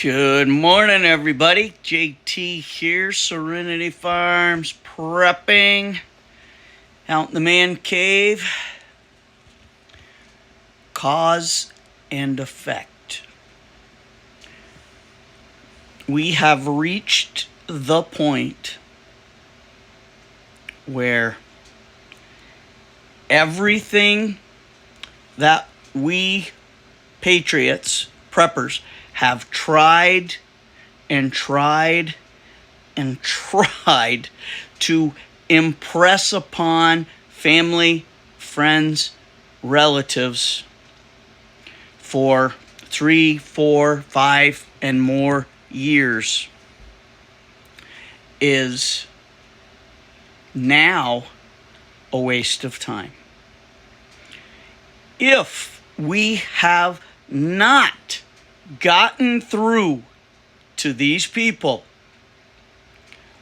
Good morning, everybody. JT here, Serenity Farms, prepping out in the man cave. Cause and effect. We have reached the point where everything that we patriots, preppers, have tried and tried and tried to impress upon family, friends, relatives for 3, 4, 5, and more years is now a waste of time. If we have not gotten through to these people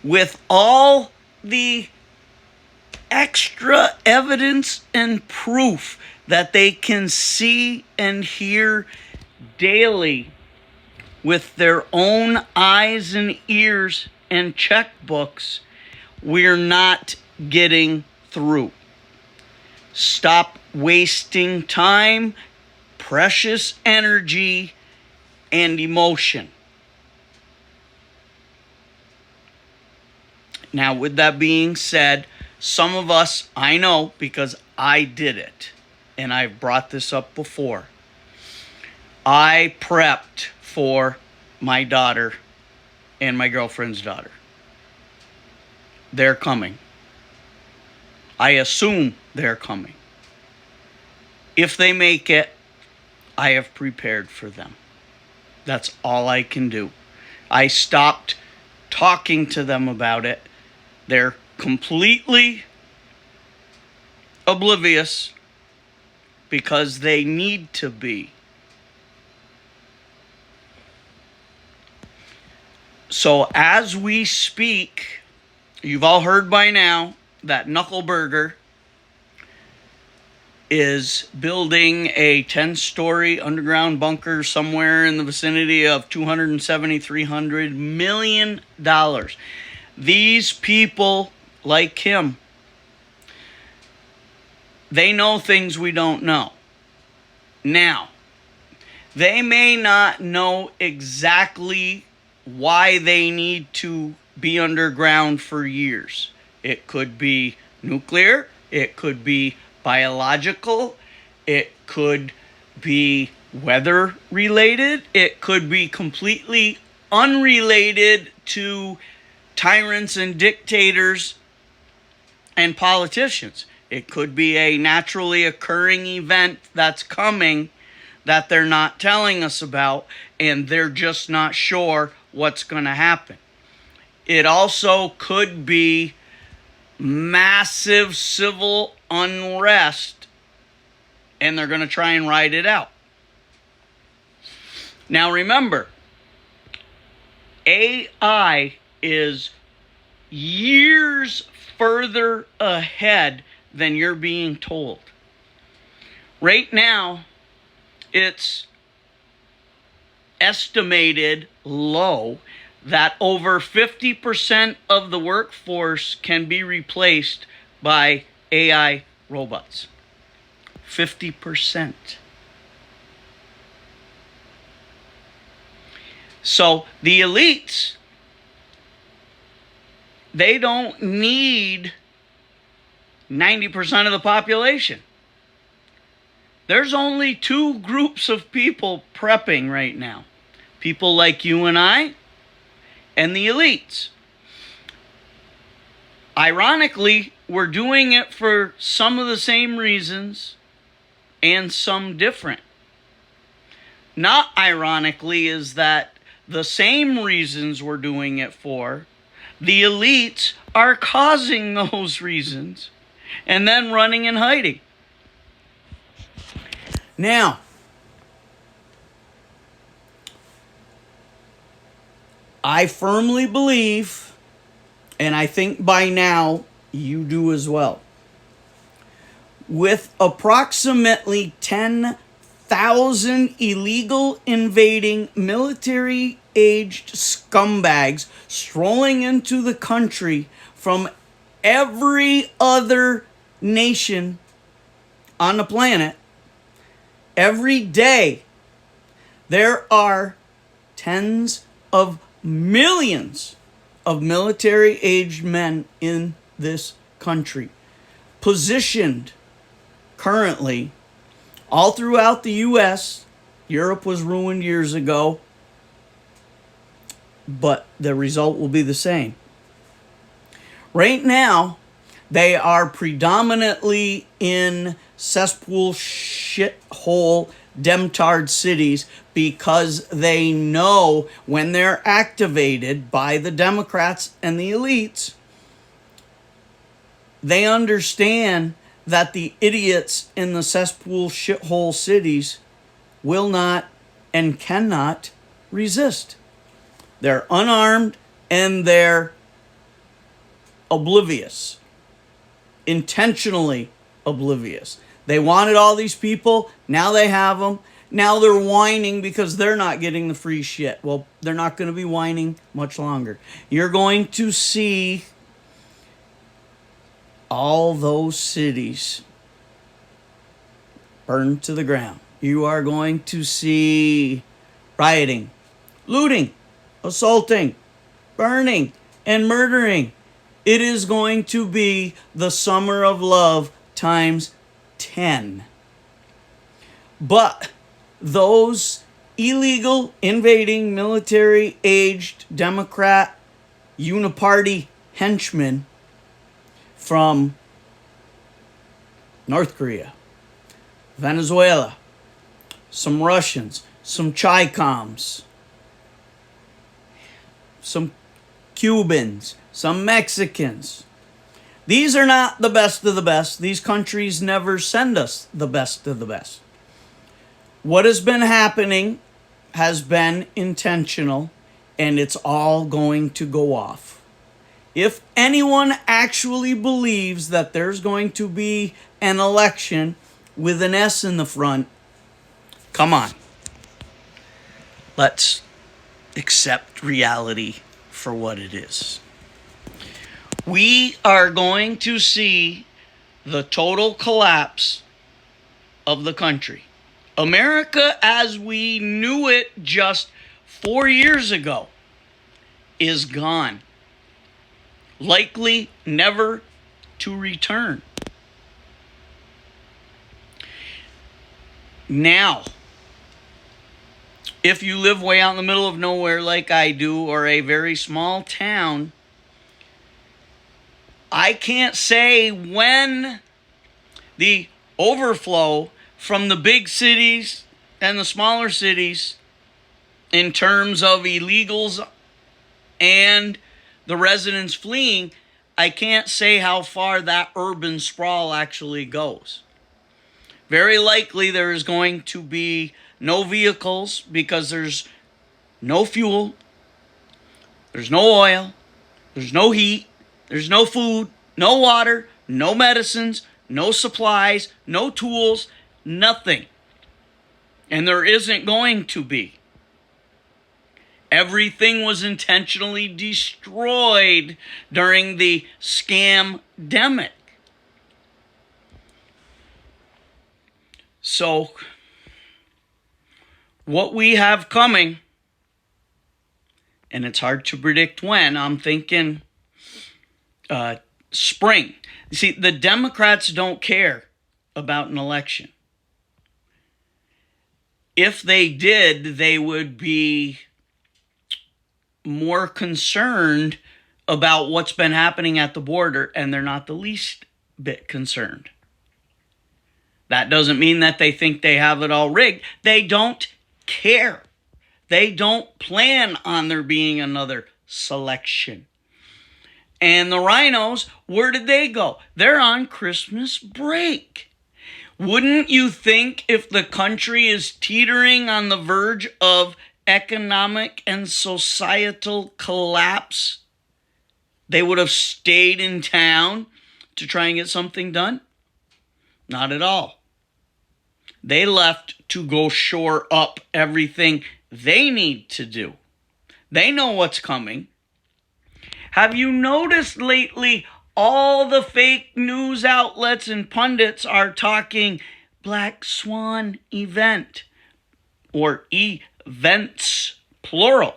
with all the extra evidence and proof that they can see and hear daily with their own eyes and ears and checkbooks, we're not getting through. Stop wasting time, precious energy, and emotion. Now, with that being said, some of us, I know because I did it, and I've brought this up before. I prepped for my daughter and my girlfriend's daughter. They're coming. I assume they're coming. If they make it, I have prepared for them. That's all I can do. I stopped talking to them about it. They're completely oblivious because they need to be. So as we speak, you've all heard by now that Knuckleburger is building a 10-story underground bunker somewhere in the vicinity of $270, $300 million. These people, like him, they know things we don't know. Now, they may not know exactly why they need to be underground for years. It could be nuclear, it could be biological, it could be weather related, it could be completely unrelated to tyrants and dictators and politicians. It could be a naturally occurring event that's coming that they're not telling us about, and they're just not sure what's going to happen. It also could be massive civil unrest, and they're going to try and ride it out. Now remember, AI is years further ahead than you're being told. Right now, it's estimated low that over 50% of the workforce can be replaced by AI robots. 50%. So the elites, they don't need 90% of the population. There's only two groups of people prepping right now. People like you and I, and the elites. Ironically, we're doing it for some of the same reasons and some different. Not ironically is that the same reasons we're doing it for, the elites are causing those reasons and then running and hiding. Now, I firmly believe, and I think by now you do as well, with approximately 10,000 illegal invading military aged scumbags strolling into the country from every other nation on the planet. Every day, there are tens of millions of military-aged men in this country, positioned currently all throughout the U.S. Europe was ruined years ago, but the result will be the same. Right now, they are predominantly in cesspool, shithole, demtard cities because they know when they're activated by the Democrats and the elites, they understand that the idiots in the cesspool, shithole cities will not and cannot resist. They're unarmed and they're oblivious, intentionally oblivious. They wanted all these people, now they have them. Now they're whining because they're not getting the free shit. Well, they're not going to be whining much longer. You're going to see all those cities burned to the ground. You are going to see rioting, looting, assaulting, burning, and murdering. It is going to be the summer of love times 10. But those illegal, invading, military-aged Democrat uniparty henchmen from North Korea, Venezuela, some Russians, some Chicoms, some Cubans, some Mexicans. These are not the best of the best. These countries never send us the best of the best. What has been happening has been intentional, and it's all going to go off. If anyone actually believes that there's going to be an election with an S in the front, come on. Let's accept reality for what it is. We are going to see the total collapse of the country. America, as we knew it just 4 years ago, is gone. Likely never to return. Now, if you live way out in the middle of nowhere like I do, or a very small town, I can't say when the overflow from the big cities and the smaller cities in terms of illegals and the residents fleeing, I can't say how far that urban sprawl actually goes. Very likely there is going to be no vehicles because there's no fuel, there's no oil, there's no heat, there's no food, no water, no medicines, no supplies, no tools, nothing. And there isn't going to be. Everything was intentionally destroyed during the scam-demic. So, what we have coming, and it's hard to predict when, I'm thinking spring. You see, the Democrats don't care about an election. If they did, they would be more concerned about what's been happening at the border, and they're not the least bit concerned. That doesn't mean that they think they have it all rigged. They don't care. They don't plan on there being another selection. And the rhinos, where did they go? They're on Christmas break. Wouldn't you think if the country is teetering on the verge of economic and societal collapse, they would have stayed in town to try and get something done? Not at all. They left to go shore up everything they need to do. They know what's coming. Have you noticed lately all the fake news outlets and pundits are talking Black Swan event or events, plural,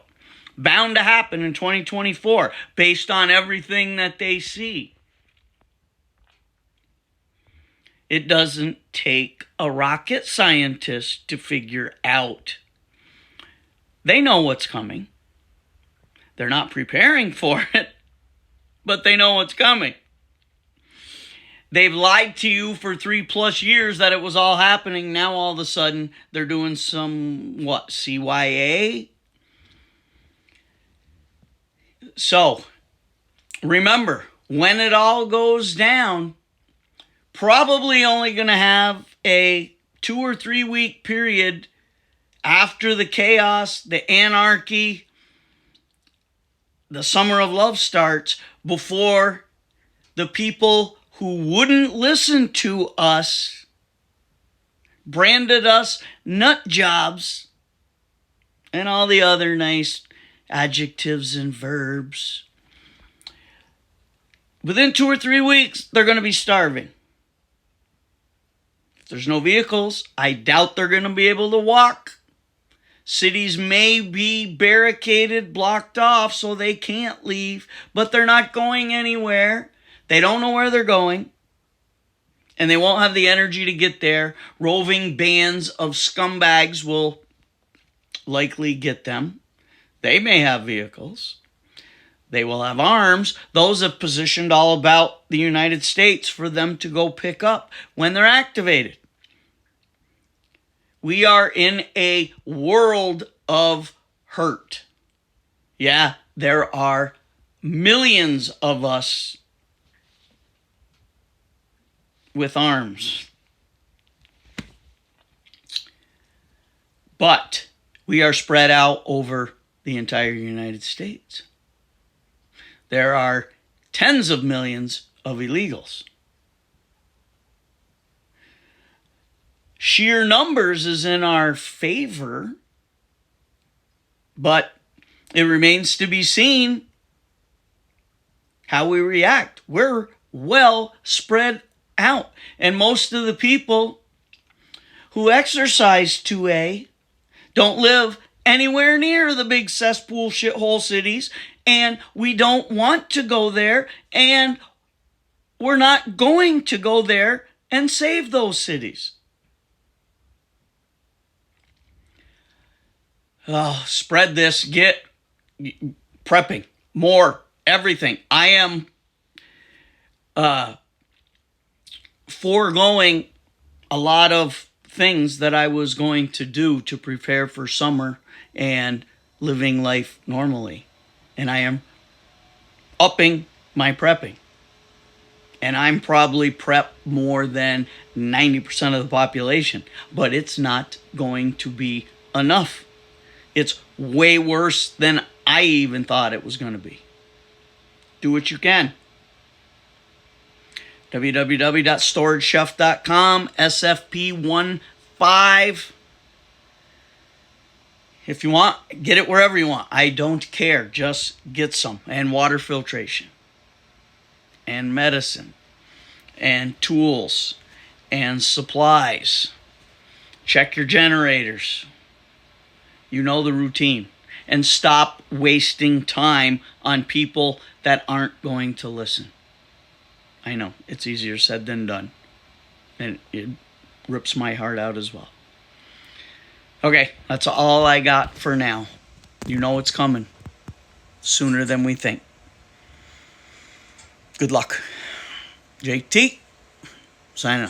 bound to happen in 2024 based on everything that they see? It doesn't take a rocket scientist to figure out. They know what's coming. They're not preparing for it, but they know what's coming. They've lied to you for 3+ years that it was all happening. Now all of a sudden they're doing some, CYA? So, remember, when it all goes down, probably only going to have a 2 or 3 week period after the chaos, the anarchy, the summer of love starts, before the people who wouldn't listen to us, branded us nut jobs, and all the other nice adjectives and verbs. Within 2 or 3 weeks, they're going to be starving. If there's no vehicles, I doubt they're going to be able to walk. Cities may be barricaded, blocked off, so they can't leave, but they're not going anywhere. They don't know where they're going, and they won't have the energy to get there. Roving bands of scumbags will likely get them. They may have vehicles. They will have arms. Those have positioned all about the United States for them to go pick up when they're activated. We are in a world of hurt. Yeah, there are millions of us with arms. But we are spread out over the entire United States. There are tens of millions of illegals. Sheer numbers is in our favor, but it remains to be seen how we react. We're well spread out, and most of the people who exercise 2A don't live anywhere near the big cesspool shithole cities, and we don't want to go there, and we're not going to go there and save those cities. Oh, spread this, get prepping, more, everything. I am foregoing a lot of things that I was going to do to prepare for summer and living life normally. And I am upping my prepping. And I'm probably prepped more than 90% of the population. But it's not going to be enough. It's way worse than I even thought it was going to be. Do what you can. www.storagechef.com, SFP15. If you want, get it wherever you want. I don't care. Just get some. And water filtration. And medicine. And tools. And supplies. Check your generators. You know the routine. And stop wasting time on people that aren't going to listen. I know, it's easier said than done. And it rips my heart out as well. Okay, that's all I got for now. You know it's coming. Sooner than we think. Good luck. JT, signing out.